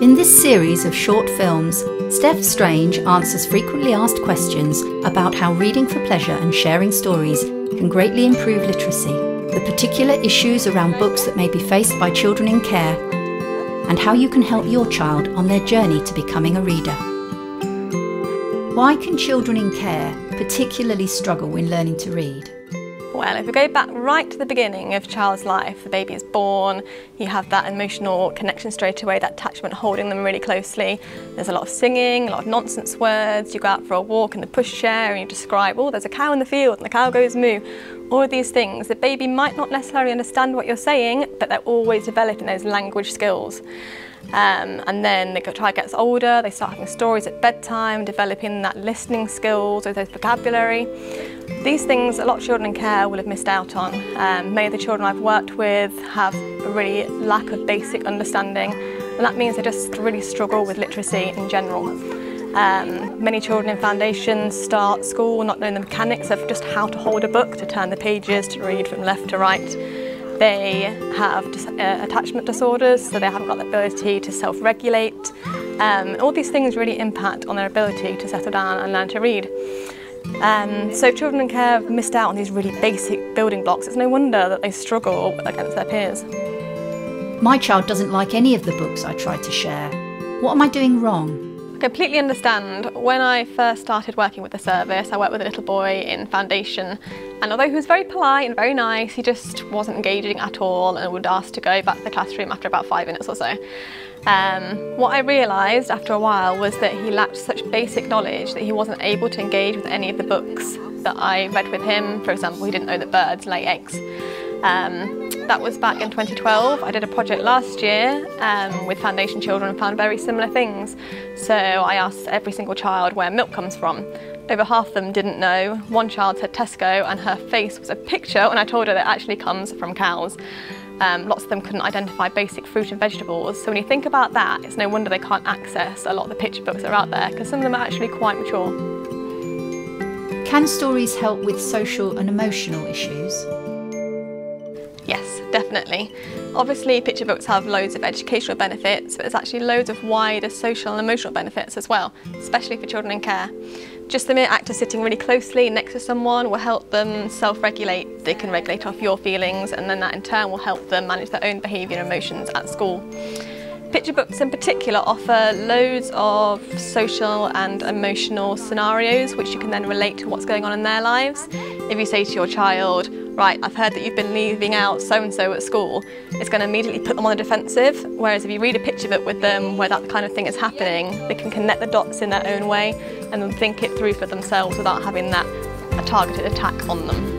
In this series of short films, Steph Strange answers frequently asked questions about how reading for pleasure and sharing stories can greatly improve literacy, the particular issues around books that may be faced by children in care, and how you can help your child on their journey to becoming a reader. Why can children in care particularly struggle when learning to read? Well, if we go back right to the beginning of a child's life, the baby is born, you have that emotional connection straight away, that attachment holding them really closely. There's a lot of singing, a lot of nonsense words, you go out for a walk in the pushchair and you describe, oh, there's a cow in the field and the cow goes moo. All of these things, the baby might not necessarily understand what you're saying, but they're always developing those language skills. And then the child gets older, they start having stories at bedtime, developing that listening skills or those vocabulary. These things a lot of children in care will have missed out on. Many of the children I've worked with have a really lack of basic understanding, and that means they just really struggle with literacy in general. Many children in foundations start school not knowing the mechanics of just how to hold a book, to turn the pages, to read from left to right. They have attachment disorders, so they haven't got the ability to self-regulate. All these things really impact on their ability to settle down and learn to read. So children in care have missed out on these really basic building blocks. It's no wonder that they struggle against their peers. My child doesn't like any of the books I try to share. What am I doing wrong? I completely understand. When I first started working with the service, I worked with a little boy in foundation, and although he was very polite and very nice, he just wasn't engaging at all and would ask to go back to the classroom after about 5 minutes or so. What I realised after a while was that he lacked such basic knowledge that he wasn't able to engage with any of the books that I read with him. For example, he didn't know that birds lay eggs. That was back in 2012. I did a project last year with foundation children and found very similar things. So I asked every single child where milk comes from. Over half of them didn't know. One child said Tesco, and her face was a picture when I told her that it actually comes from cows. Lots of them couldn't identify basic fruit and vegetables. So when you think about that, it's no wonder they can't access a lot of the picture books that are out there, because some of them are actually quite mature. Can stories help with social and emotional issues? Yes, definitely. Obviously, picture books have loads of educational benefits, but there's actually loads of wider social and emotional benefits as well, especially for children in care. Just the mere act of sitting really closely next to someone will help them self-regulate. They can regulate off your feelings, and then that in turn will help them manage their own behaviour and emotions at school. Picture books in particular offer loads of social and emotional scenarios which you can then relate to what's going on in their lives. If you say to your child, right, I've heard that you've been leaving out so-and-so at school, it's going to immediately put them on the defensive, whereas if you read a picture book with them where that kind of thing is happening, they can connect the dots in their own way and then think it through for themselves without having that targeted attack on them.